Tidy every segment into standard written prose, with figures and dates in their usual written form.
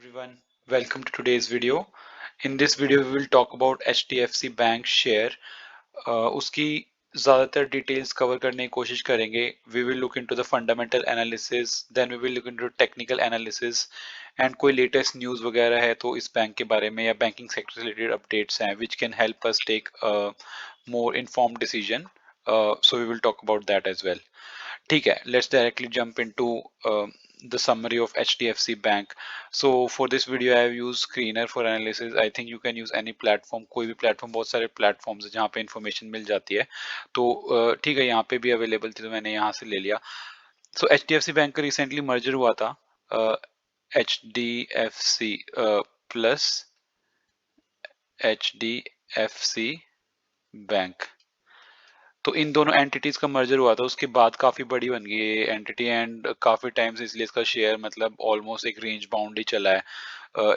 everyone, welcome to today's video. In this video, we will talk about HDFC Bank share. उसकी ज़्यादातर details cover करने की कोशिश करेंगे. We will look into the fundamental analysis, then we will look into technical analysis, and कोई latest news वगैरह है तो इस बैंक के बारे में या banking sector से related updates हैं, which can help us take a more informed decision. So we will talk about that as well. ठीक है, let's directly jump into the summary of HDFC Bank. So for this video I have used Screener for analysis. I think you can use any platform, कोई भी platform, बहुत सारे platforms हैं जहाँ पे information मिल जाती है. तो ठीक है, यहाँ पे भी available थी तो मैंने यहाँ से ले लिया. So HDFC Bank का recently merger हुआ था, HDFC plus HDFC Bank. तो इन दोनों एंटिटीज का मर्जर हुआ था, उसके बाद काफी बड़ी बन गई ये एंटिटी एंड काफी टाइम से इसलिए इसका शेयर मतलब ऑलमोस्ट एक रेंज बाउंड ही चला है.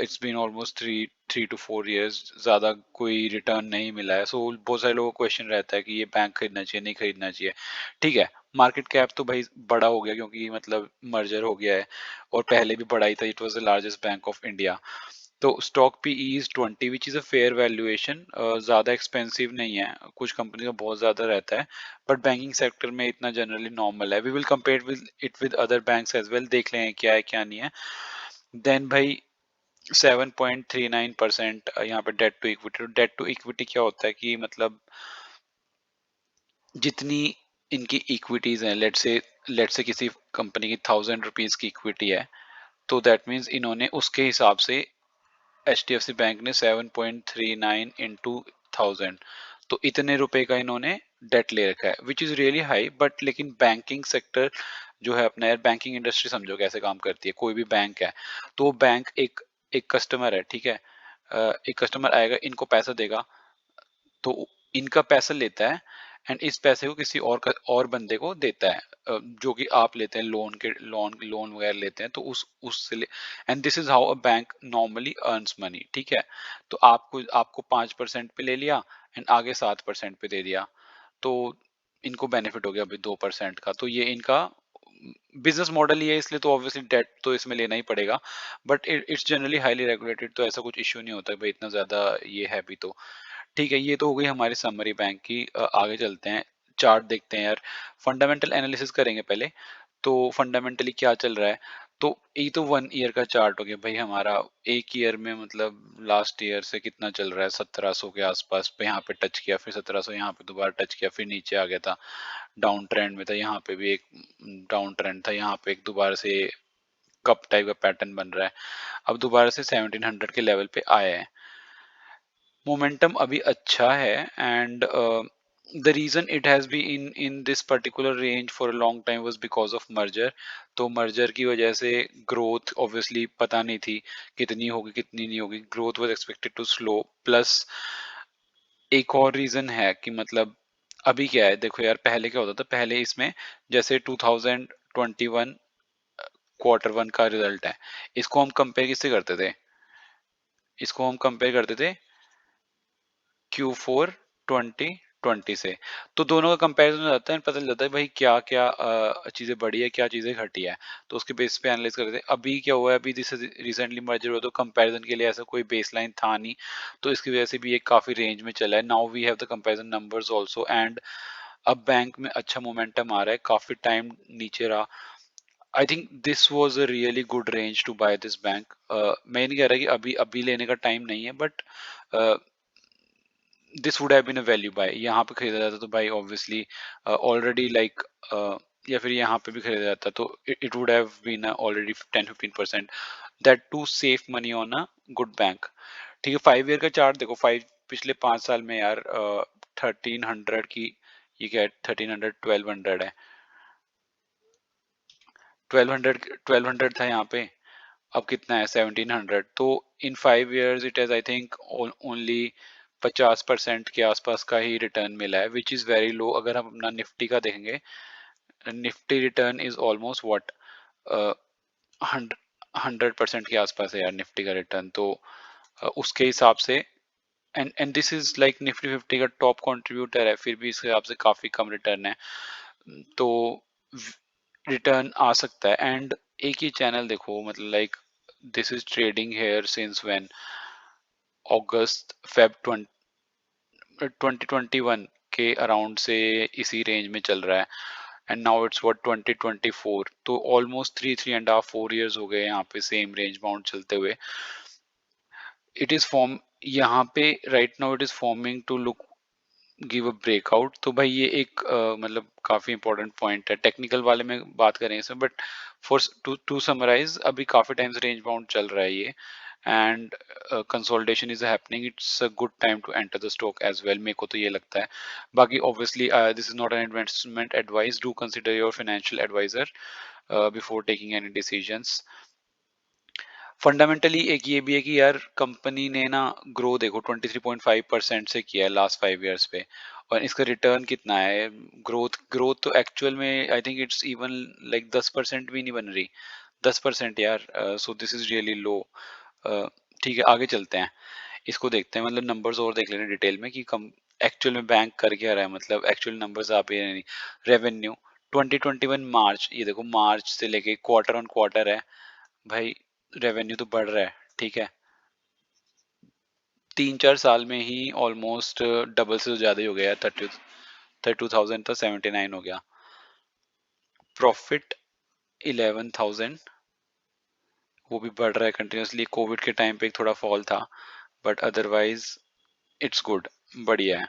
It's been almost three to 4 years, ज्यादा कोई रिटर्न नहीं मिला है. सो बहुत सारे लोगों को क्वेश्चन रहता है कि ये बैंक खरीदना चाहिए नहीं खरीदना चाहिए. ठीक है, मार्केट कैप तो भाई बड़ा हो गया क्योंकि मतलब मर्जर हो गया है, और पहले भी बड़ा ही था. It was the largest bank of India. तो stock P is 20 which is a fair valuation. ज्यादा एक्सपेंसिव नहीं है, कुछ कंपनी का बहुत ज्यादा रहता है, बट बैंकिंग सेक्टर में इतना जनरली नॉर्मल है. We will compare with it with other banks as well, देख लें क्या है क्या नहीं है. देन भाई 7.39% यहाँ पे debt to equity. Debt to equity क्या होता है कि मतलब जितनी इनकी इक्विटीज हैं, लेट से किसी कंपनी की 1000 रुपीज की इक्विटी है, तो दैट मीन्स इन्होंने उसके हिसाब से HDFC बैंक ने 7.39 इंटू 1000, तो इतने रुपए का इन्होंने डेट ले रखा है, विच इज रियली हाई. बट लेकिन बैंकिंग सेक्टर जो है अपना, यार बैंकिंग इंडस्ट्री समझो कैसे काम करती है. कोई भी बैंक है तो बैंक एक एक कस्टमर है, ठीक है. एक कस्टमर आएगा, इनको पैसा देगा, तो इनका पैसा लेता है एंड इस पैसे को किसी और बंदे को देता है, जो कि आप लेते हैं लोन वगैरह लेते हैं, तो उससे ले. And this is how a bank normally earns money. ठीक है, तो आपको आपको 5% पे ले लिया एंड आगे 7% पे दे दिया, तो इनको बेनिफिट हो गया अभी 2% का. तो ये इनका बिजनेस मॉडल ही है, इसलिए तो ऑब्वियसली डेट तो इसमें लेना ही पड़ेगा. But it's generally highly regulated, तो ऐसा कुछ इश्यू नहीं होता भाई इतना ज्यादा ये है भी तो. ठीक है, ये तो हो गई हमारी समरी बैंक की. आगे चलते हैं, चार्ट देखते हैं यार. फंडामेंटल एनालिसिस करेंगे पहले. तो फंडामेंटली क्या चल रहा है, तो ये तो 1 ईयर का चार्ट हो गया भाई हमारा. एक ईयर में मतलब लास्ट ईयर से कितना चल रहा है, 1700 के आसपास पे यहाँ पे टच किया, फिर 1700 यहाँ पे दोबारा टच किया, फिर नीचे आ गया था, डाउन ट्रेंड में था. यहाँ पे भी एक डाउन ट्रेंड था, यहाँ पे एक दोबारा से कप टाइप का पैटर्न बन रहा है. अब दोबारा से 1700 के लेवल पे आया है. मोमेंटम अभी अच्छा है and the reason it has been in this particular range for a long time was because of merger. तो merger की वजह से growth obviously पता नहीं थी कितनी होगी कितनी नहीं होगी. growth was expected to slow. plus एक और रीजन है कि मतलब अभी क्या है, देखो यार पहले क्या होता था, पहले इसमें जैसे 2021 Q1 का रिजल्ट है, इसको हम कंपेयर किससे करते थे, इसको हम कंपेयर करते थे Q4 2020 से. तो दोनों का कंपैरिजन हो जाता है, पता चल जाता है भाई क्या क्या चीजें बढ़ी है क्या चीजें घटी है. तो उसके बेस पे एनालाइज करते हैं अभी क्या हुआ है. अभी दिस रिसेंटली मर्जर हुआ, तो कंपैरिजन के लिए ऐसा कोई बेसलाइन था नहीं, तो इसकी वजह से भी एक काफी रेंज में चला है. Now we have the comparison numbers also and अब बैंक में अच्छा मोमेंटम आ रहा है, काफी टाइम नीचे रहा. I think this was a really good range to buy this bank. मैं ये नहीं कह रहा कि अभी अभी लेने का टाइम नहीं है, but this would have been a value buy. यहाँ पे खरीदा जाता तो भाई ऑब्वियसली ऑलरेडी लाइक, या फिर यहाँ पे भी खरीदा जाता तो it would have been already 10-15%, that to save money on a good bank. ठीक है, 5 ईयर का चार्ट देखो. पिछले 5 साल में यार 1300 की, ये क्या है, 1300 1200 है. 1200 था यहाँ पे, अब कितना है 1700. तो इन 5 years it has I think only 50% के आसपास का ही रिटर्न मिला है, विच इज वेरी लो. अगर हम अपना निफ्टी का देखेंगे, Nifty return is almost what 100% के आसपास है यार निफ्टी का रिटर्न. तो उसके हिसाब से and this is like Nifty 50 का टॉप कंट्रीब्यूटर है, फिर भी इसके हिसाब से काफी कम रिटर्न है. तो रिटर्न आ सकता है. एंड एक ही चैनल देखो, मतलब like this is trading here since when? August Feb 2021 के अराउंड से इसी रेंज में चल रहा है, एंड नाउ इट्स व्हाट 2024, तो ऑलमोस्ट 3.5 4 years हो गए यहाँ पे सेम रेंज बाउंड चलते हुए. इट इज फॉर्म यहाँ पे right now it is forming two look give a breakout. तो भाई ये एक मतलब काफी इंपॉर्टेंट पॉइंट है. टेक्निकल वाले में बात करें इसमें, बट फॉर टू समराइज अभी काफी टाइम से रेंज बाउंड चल रहा है ये, and consolidation is happening. It's a good time to enter the stock as well, मेरे को तो ये लगता है. बाकी obviously this is not an investment advice. Do consider your financial advisor before taking any decisions. Fundamentally एक ये भी है कि यार कंपनी ने ना ग्रो देखो 23.5% से किया है लास्ट 5 years पे, और इसका रिटर्न कितना है. ग्रोथ ग्रोथ तो एक्चुअल में I think it's even like 10% भी नहीं बन रही. 10% यार. सो दिस इज रियली लो. ठीक है, आगे चलते हैं. इसको देखते हैं, मतलब नंबर्स और देख लेते हैं डिटेल में कि कम एक्चुअल में बैंक कर क्या रहा है, मतलब एक्चुअल नंबर्स आप ये नहीं. रेवेन्यू 2021 मार्च, ये देखो मार्च से लेके क्वार्टर ऑन क्वार्टर है भाई, रेवेन्यू तो बढ़ रहा है. ठीक है, 3 4 साल में ही ऑलमोस्ट डबल से ज्यादा ही हो गया. 32,000 था 79 हो गया. प्रॉफिट 11,000, वो भी बढ़ रहा है कंटिन्यूसली. कोविड के टाइम पे एक थोड़ा फॉल था, बट अदरवाइज इट्स गुड, बढ़िया है.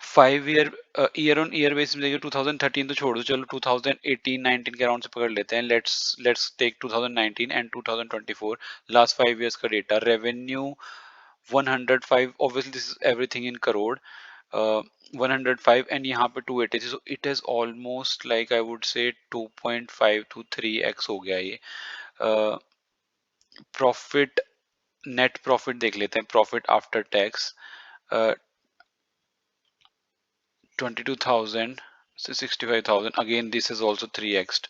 5 year year on year basis में देखिए 2013 तो छोड़ दो, चलो 2018 19 के अराउंड से पकड़ लेते हैं. Let's take 2019 and 2024, last 5 years का data. Revenue 105, obviously this is everything in crore. 105 and यहाँ पे 280, so it is almost like I would say 2.5 to 3x हो गया ये. प्रॉफिट, नेट प्रॉफिट देख लेते हैं, प्रॉफिट आफ्टर टैक्स 22,000 से 65,000. Again this is also 3x.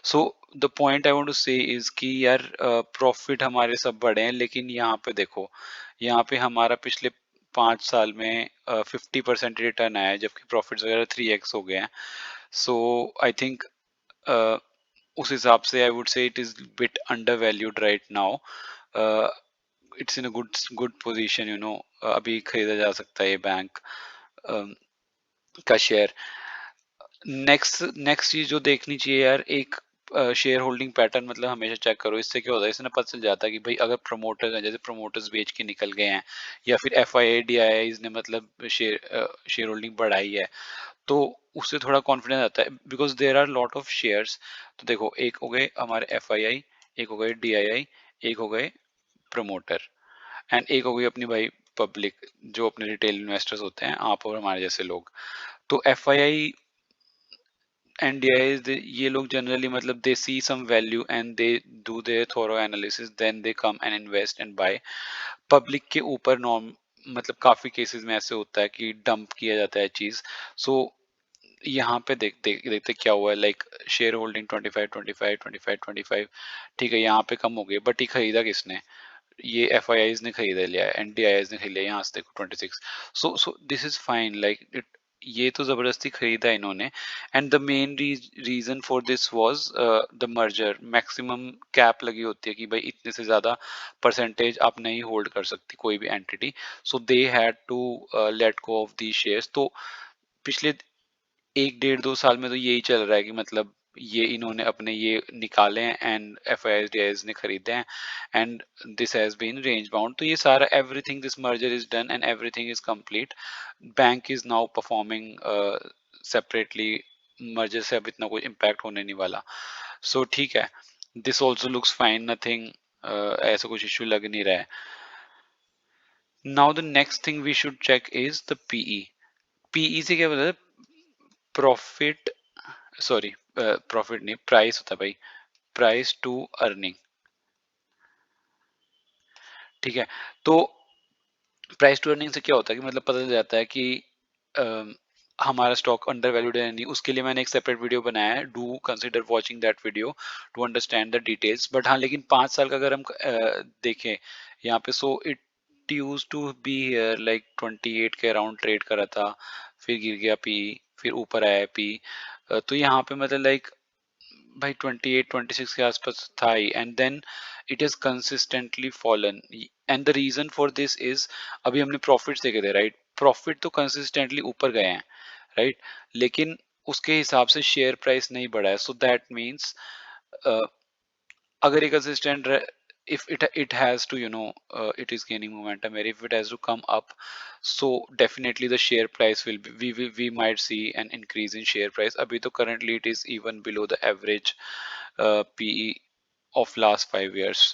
So the point I want to say is कि यार प्रॉफिट हमारे सब बड़े हैं, लेकिन यहाँ पे देखो, यहाँ पे हमारा पिछले 5 साल में 50% रिटर्न आया है, जबकि प्रॉफिट्स वगैरह 3x हो गए हैं. सो आई थिंक उस हिसाब से आई वुड से it is bit under valued right now. It's in a good good position, you know. अभी खरीदा जा सकता है ये बैंक का शेयर. नेक्स्ट नेक्स्ट चीज जो देखनी चाहिए यार, एक शेयर होल्डिंग पैटर्न मतलब हमेशा चेक करो. इससे क्या होता है, इससे ना पता चल जाता है कि भाई अगर प्रमोटर्स हैं, जैसे प्रमोटर्स बेच के निकल गए हैं, या फिर F I I D I आई ने मतलब शेयर होल्डिंग बढ़ाई है, तो उससे थोड़ा कॉन्फिडेंस आता है, because there are lot of shares. तो देखो, एक हो गए हमारे एफ आई आई, एक हो गए डी आई आई, एक हो गए प्रमोटर, एंड एक हो गई अपनी भाई पब्लिक, जो अपने रिटेल इन्वेस्टर्स होते हैं, आप और हमारे जैसे लोग. तो एफ आई आई NDIs, ये लोग जनरली मतलब they see some value and they do their thorough analysis, then they come and invest and buy. Public के ऊपर नॉर्म मतलब काफी केसेस में ऐसे होता है कि डंप किया जाता है चीज. सो यहाँ पे देखते क्या हुआ है, लाइक शेयर होल्डिंग 25 25 25 25. ठीक है, यहाँ पे कम हो गई, बट ये खरीदा किसने? ये एफ आई आईज ने खरीद लिया है, एन डी आई ने खरीद लिया, यहाँ से देखो 26. So this is fine, like it, ये तो जबरदस्ती खरीदा इन्होंने. And the main reason for this was the merger. Maximum cap लगी होती है कि भाई इतने से ज्यादा परसेंटेज आप नहीं होल्ड कर सकती कोई भी entity. So they had to let go of the shares. तो पिछले 1 1.5 2 साल में तो यही चल रहा है कि मतलब ये इन्होंने अपने ये निकाले हैं, एंड एफ आई एस ने खरीदे हैं, and this has been range bound. तो ये सारा everything, this merger is done and everything is complete. Bank is now performing separately. Merger से अब इतना कोई इम्पैक्ट होने नहीं वाला. सो ठीक है, this also looks fine, nothing ऐसा कुछ इश्यू लग नहीं रहा है. Now the next thing we should check is the PE. PE से क्या बोलते हैं? प्रॉफिट, सॉरी प्रॉफिट नहीं, प्राइस होता है भाई, प्राइस टू अर्निंग. ठीक है, तो प्राइस टू अर्निंग से क्या होता है कि मतलब पता चल जाता है कि अम, हमारा स्टॉक अंडर वैल्यूड है नहीं. उसके लिए मैंने एक सेपरेट वीडियो बनाया है, do consider watching that video to understand the details. But हाँ, लेकिन 5 साल का अगर हम देखें यहाँ पे, so it use to be here like 28 के अराउंड ट्रेड करा था, फिर गिर गया पी, फिर ऊपर आया पी. तो यहाँ पे मतलब लाइक भाई 28 26 के आसपास था ही, and then it is consistently fallen, and the reason for this is, अभी हमने प्रॉफिट्स देखे थे राइट, प्रॉफिट तो कंसिस्टेंटली ऊपर गए हैं राइट, लेकिन उसके हिसाब से शेयर प्राइस नहीं बढ़ा है, सो दैट मीन्स अगर ये consistent if it has to it is gaining momentum, or if it has to come up, so definitely the share price will be, we might see an increase in share price. Abhi to currently it is even below the average PE of last 5 years.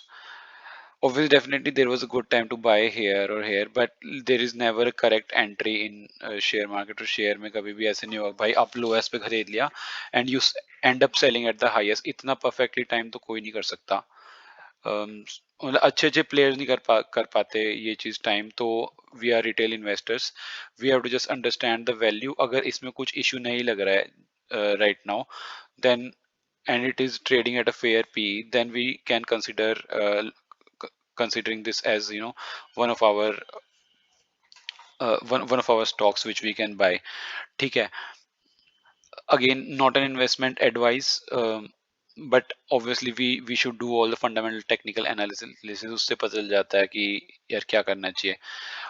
Obviously, definitely there was a good time to buy here or here, but there is never a correct entry in share market. और share में कभी भी ऐसे नहीं होगा भाई आप lowest पे खरीद लिया and you end up selling at the highest. इतना perfectly time तो कोई नहीं कर सकता। मतलब अच्छे अच्छे प्लेयर्स नहीं कर पाते ये चीज टाइम तो। We are retail investors, we have to just understand the value. अगर इसमें कुछ इशू नहीं लग रहा है right now, then and it is trading at a fair PE, then we can consider considering this as one of our one of our stocks which we can buy। ठीक है, again not an investment advice, but obviously we should do all the fundamental technical analysis, उससे पता चल जाता है कि यार क्या करना चाहिए।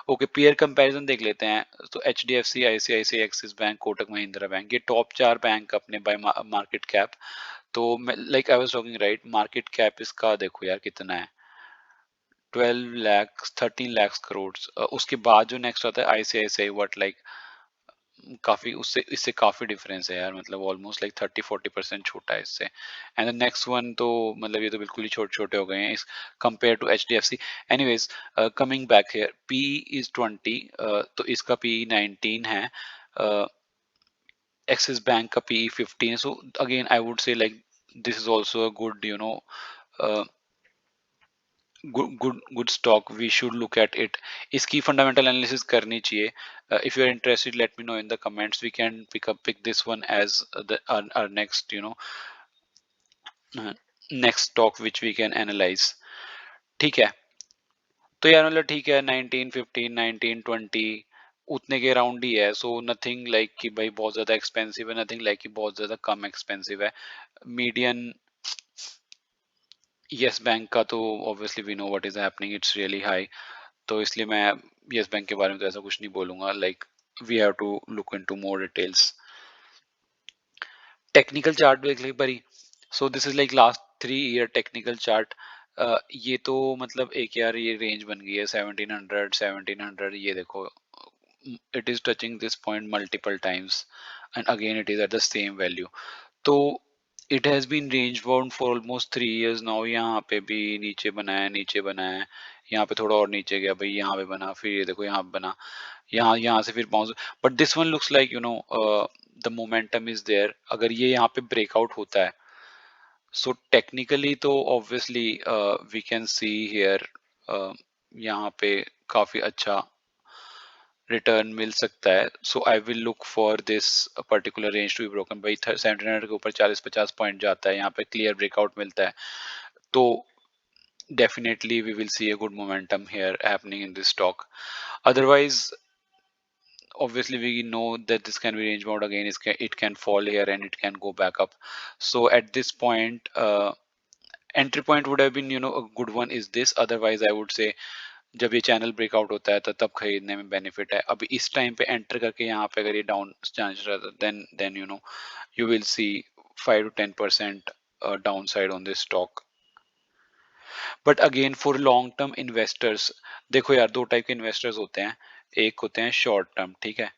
ओके, पेयर कंपैरिजन देख लेते हैं। तो H D F C, ICICI, Axis bank, Kotak Mahindra bank, ये टॉप 4 बैंक अपने बाय मार्केट कैप। तो like I was talking right, market cap इसका देखो यार कितना है, 12 लाख 13 लाख करोड़। उसके बाद जो नेक्स्ट आता है आईसीआईसीआई, व्हाट लाइक काफी उससे इससे काफी डिफरेंस है यार, मतलब ऑलमोस्ट लाइक 30-40% छोटा है इससे। एंड द नेक्स्ट वन तो मतलब ये तो बिल्कुल ही छोटे छोटे हो गए हैं इस compare to H D F C. Anyways, coming back here, P is 20, तो इसका पी 19 है। एक्सिस बैंक का पी 15 है। सो अगेन आई वुड से like this is also a good good stock, we should look at it। इसकी fundamental analysis करनी चाहिए। If you are interested, let me know in the comments, we can pick this one as our next uh, next stock which we can analyze। ठीक है, तो यार मतलब ठीक है, 19 15 19 20 उतने के अराउंड ही है। सो नथिंग लाइक कि भाई बहुत ज्यादा एक्सपेंसिव है, नथिंग लाइक कि बहुत ज्यादा कम एक्सपेंसिव है, मीडियन। यस बैंक का तो obviously we know what is happening, it's really high. तो इसलिए मैं यस बैंक के बारे में तो ऐसा कुछ नहीं बोलूंगा, like we have to look into more details. Technical chart देख ले बरी। So this is like last 3 year technical chart. ये तो मतलब एक यार ये रेंज बन गई है 1700 ये देखो, it is touching this point multiple times and again it is at the same value. तो it has been range bound for almost 3 years now. यहाँ पे भी नीचे बनाया, नीचे बनाया, यहाँ पे थोड़ा और नीचे गया भाई, यहाँ पे बना, फिर ये देखो यहाँ पे बना, यहाँ यहाँ से फिर bounce. But this one looks like the momentum is there. अगर ये यहाँ पे ब्रेकआउट होता है, सो टेक्निकली तो obviously we can see here यहाँ पे काफी अच्छा रिटर्न मिल सकता है। So I will look for this particular range to be broken. भाई 1700 के ऊपर 40-50 पॉइंट जाता है, यहाँ पे क्लियर ब्रेकआउट मिलता है, तो definitely we will see a good momentum here happening in this stock। Otherwise, obviously we know that this can be range bound again, it can fall here and it can go back up। So at this point, entry point would have been a good one is this। Otherwise I would say जब ये channel breakout होता है तो तब खरीदने में benefit है। अभी इस टाइम पे एंटर करके यहाँ पे अगर ये डाउन चांस रहता, then you will see 5 to 10% down side on this stock. But again for long term investors, देखो यार दो टाइप के इन्वेस्टर्स होते हैं, एक होते हैं शॉर्ट टर्म, ठीक है,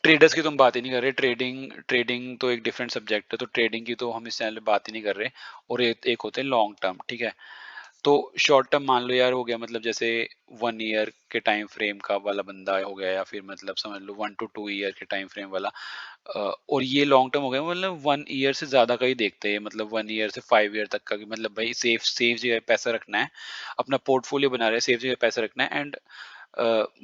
ट्रेडर्स की तो हम बात ही नहीं कर रहे, ट्रेडिंग ट्रेडिंग तो एक डिफरेंट सब्जेक्ट है, तो ट्रेडिंग की तो हम इस चैनल में बात ही नहीं कर रहे। और एक होते हैं लॉन्ग टर्म, ठीक है। तो शॉर्ट टर्म मान लो यार हो गया, मतलब जैसे 1 ईयर के टाइम फ्रेम का वाला बंदा हो गया, या फिर मतलब समझ लो 1 to 2 ईयर के टाइम फ्रेम वाला। और ये लॉन्ग टर्म हो गया, मतलब 1 ईयर से ज्यादा का ही देखते हैं, मतलब 1 ईयर से 5 ईयर तक का, कि मतलब भाई सेफ सेफ जगह पैसा रखना है, अपना पोर्टफोलियो बना रहे हैं, सेफ जगह पैसा रखना है, एंड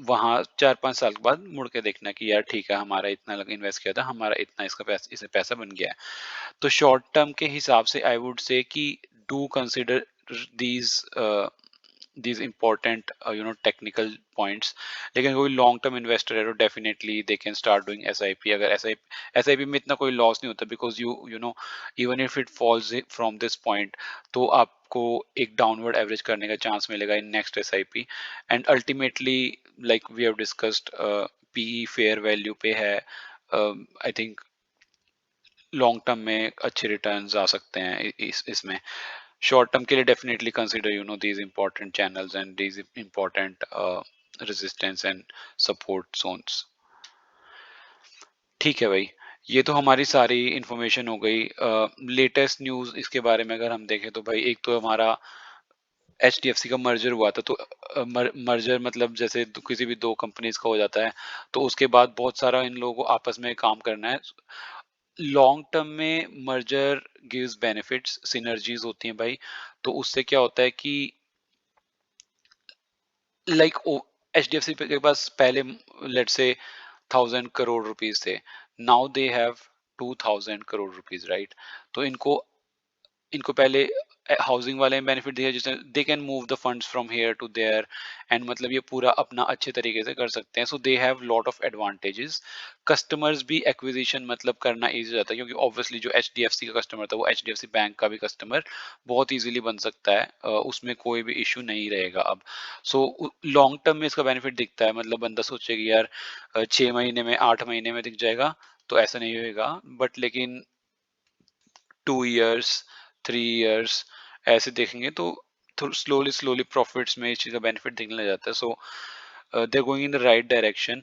वहाँ 4-5 साल के बाद मुड़ के देखना कि यार ठीक है हमारा इतना इन्वेस्ट किया था, हमारा इतना इसका पैसा इसे पैसा बन गया है। तो शॉर्ट टर्म के हिसाब से आई वुड से कि do consider these these important technical points. लेकिन कोई लॉन्ग टर्म इन्वेस्टर है तो definitely they can start doing SIP. अगर एसआईपी में इतना कोई लॉस नहीं होता, because you know even if it falls from this point, तो आपको एक डाउनवर्ड एवरेज करने का चांस मिलेगा in next SIP. And ultimately like we have discussed, PE fair value पे है. आई थिंक लॉन्ग टर्म में अच्छे रिटर्न्स आ सकते हैं इसमें. शॉर्ट टर्म के लिए definitely consider these important channels and these important resistance and support zones. ठीक है भाई, ये तो हमारी सारी इंफॉर्मेशन हो गई. लेटेस्ट न्यूज़ इसके बारे में अगर हम देखें तो भाई, एक तो हमारा एचडीएफसी का मर्जर हुआ था. तो मर्जर मतलब जैसे किसी भी दो कंपनीज का हो जाता है, तो उसके बाद बहुत सारा इन लोगों को आपस में काम करना है. लॉन्ग टर्म में मर्जर गिव्स बेनिफिट्स, सिनर्जीज होती हैं भाई. तो उससे क्या होता है कि लाइक एचडीएफसी के पास पहले लेट से 1,000 करोड़ रुपीज थे. Now they have 2,000 crore rupees, right. तो इनको इनको पहले हाउसिंग वाले में बेनिफिट दिया, जिसमें they can move the funds from here to there. And मतलब ये पूरा अपना अच्छे तरीके से कर सकते हैं. So they have lot of advantages. Customers भी एक्विजिशन मतलब करना इजी हो जाता है, क्योंकि ऑब्वियसली जो एचडीएफसी का कस्टमर था वो एचडीएफसी बैंक का भी कस्टमर बहुत इजीली बन सकता है. उसमें कोई भी इशू नहीं रहेगा अब. सो लॉन्ग टर्म में इसका बेनिफिट दिखता है. मतलब बंदा सोचे कि यार 6 महीने में 8 महीने में दिख जाएगा, तो ऐसा नहीं होएगा. बट लेकिन 2 इयर्स, 3 इयर्स ऐसे देखेंगे तो स्लोली स्लोली प्रॉफिट्स में इस चीज़ का बेनिफिट दिखने लग जाता है. So they are going in the right direction.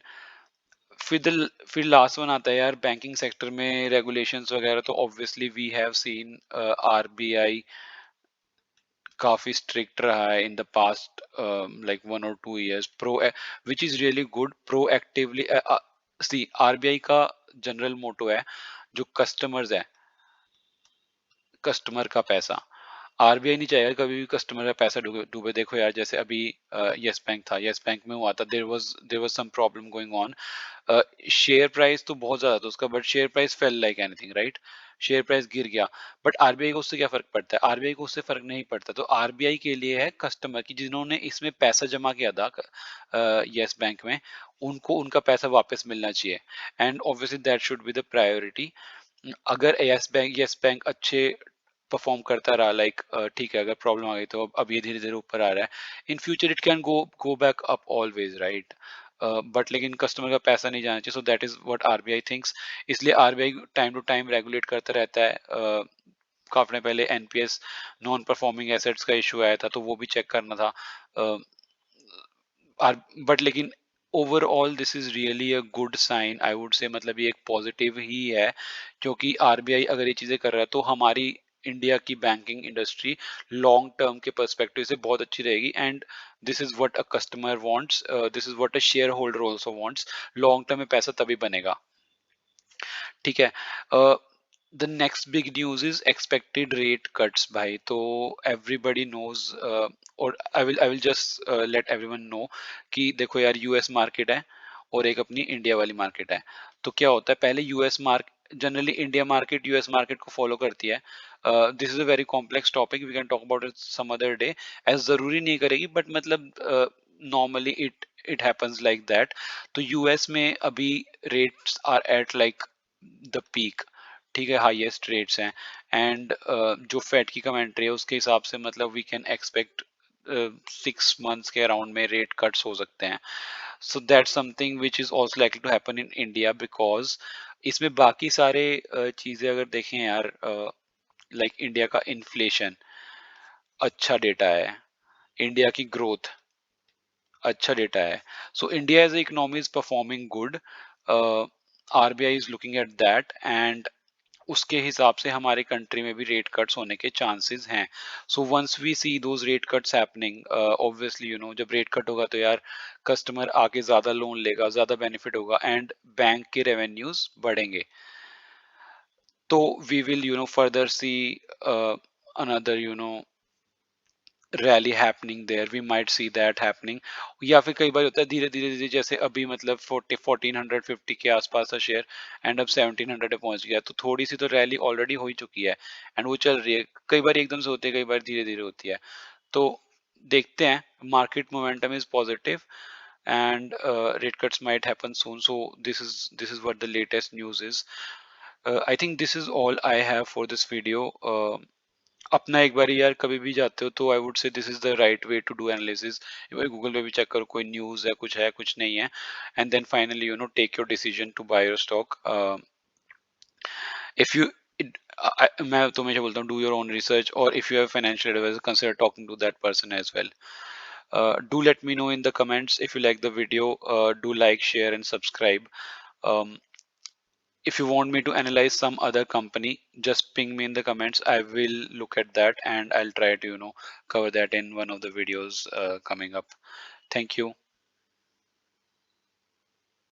फिर लास्ट वन आता है यार, बैंकिंग सेक्टर में रेगुलेशंस वगैरह. तो obviously we have seen RBI काफी स्ट्रिक्ट रहा है in the past like 1 or 2 years. Which is really good. Proactively see, RBI का जनरल मोटो है, जो कस्टमर्स है, कस्टमर का पैसा. आरबीआई नहीं चाहेगा कभी भी कस्टमर का पैसा डूबे डूबे. देखो यार, जैसे अभी यस बैंक था, यस बैंक में हुआ था, there was some problem going on. Share price तो बहुत ज्यादा था उसका, but share price fell like anything, right. Share price गिर गया. बट आरबीआई को उससे क्या फर्क पड़ता है? आरबीआई को उससे फर्क नहीं पड़ता. तो आरबीआई के लिए है कस्टमर की, जिन्होंने इसमें पैसा जमा किया था यस बैंक में, उनको उनका पैसा वापस मिलना चाहिए. And obviously that should be the priority. अगर यस बैंक अच्छे परफॉर्म करता रहा, लाइक ठीक है, अगर प्रॉब्लम आ गई तो अब ये धीरे धीरे ऊपर आ रहा है. In future it can go back up always, right. But लेकिन कस्टमर का पैसा नहीं जाना चाहिए. So that is what RBI thinks. इसलिए RBI time to time regulate करता रहता है. काफी पहले एनपीएस, नॉन परफॉर्मिंग एसेट्स का इशू आया था, तो वो भी चेक करना था. बट लेकिन overall this is really a good sign, I would say. मतलब ये एक पॉजिटिव ही है, क्योंकि आरबीआई अगर ये चीजें कर रहा है तो हमारी इंडिया की बैंकिंग इंडस्ट्री लॉन्ग टर्म के पर्सपेक्टिव से बहुत अच्छी रहेगी. And this is what a customer wants, this is what a shareholder also wants. Long term में पैसा तभी बनेगा. ठीक है. The next big news is expected rate cuts भाई. तो एवरीबडी नोज, और I will just let everyone know कि देखो यार, यूएस मार्केट है और एक अपनी इंडिया वाली मार्केट है. तो क्या होता है, पहले US market, generally India market US market को फॉलो करती है. This is a very complex topic, we can talk about it some other day. ऐसा जरूरी नहीं करेगी, बट मतलब normally it it happens like that. तो यूएस में अभी rates are at like the peak. ठीक है, हाईएस्ट रेट्स हैं. एंड जो फेड की कमेंट्री है उसके हिसाब से मतलब वी कैन एक्सपेक्ट 6 मंथ्स के अराउंड में रेट कट्स हो सकते हैं. So that's something which is also likely to happen in India, because इसमें बाकी सारे चीजें अगर देखें यार, लाइक इंडिया का इन्फ्लेशन अच्छा डेटा है, इंडिया की ग्रोथ अच्छा डेटा है. So India as economy is performing good. RBI is looking at that, and उसके हिसाब से हमारे कंट्री में भी रेट कट्स होने के चांसेस हैं. So once we see those rate cuts happening, obviously जब रेट कट होगा तो यार कस्टमर आके ज्यादा लोन लेगा, ज्यादा बेनिफिट होगा, एंड बैंक के रेवेन्यूज बढ़ेंगे. तो we will further see another rally happening there, we might see that happening. या फिर कई बार होता है धीरे धीरे धीरे, जैसे अभी मतलब 1450 के आसपास था शेयर, एंड अब 1700 पे पहुंच गया. तो थोड़ी सी तो रैली ऑलरेडी हो ही चुकी है, एंड वो चल रही है. कई बार एकदम से होती है, कई बार धीरे धीरे होती है. तो देखते हैं, market momentum is positive and rate cuts might happen soon. So this is what the latest news is. I think this is all I have for this video. अपना एक बार यार कभी भी जाते हो तो I would say this is the right way to do analysis. एक बार गूगल पे भी चेक करो कोई न्यूज़ है, कुछ नहीं है, and then finally take your decision to buy your stock. If you मैं तो हमेशा बोलता हूँ डू योर ओन रिसर्च, और if you have financial advisor consider talking to that person as well. Do let me know in the comments if you like the video. Do like, share and subscribe. um, if you want me to analyze some other company, just ping me in the comments. I will look at that and I'll try to cover that in one of the videos coming up. Thank you.